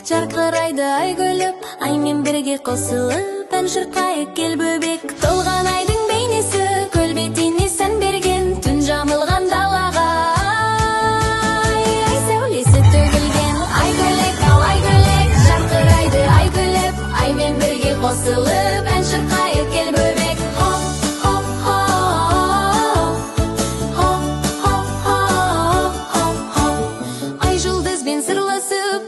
жарқырайды ай күліп, аймен бірге қосылып, ән шырқайық кел бөбек. Толған айдың бейнесі, көл бетіне сән берген, түн жамылған далаға ай сәулесі төгілген. Ай күлік, ау ай күлік, жарқырайды ай күліп, аймен бірге қосылып, ән шырқайық кел бөбек.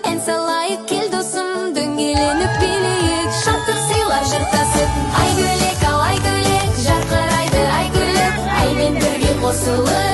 Ән салайық кел досым, дөңгеленіп билейік, шаттық сыйлар жыртасып. Ай күлік, ау ай күлік, жарқырайды ай күліп, аймен бірге қосылып.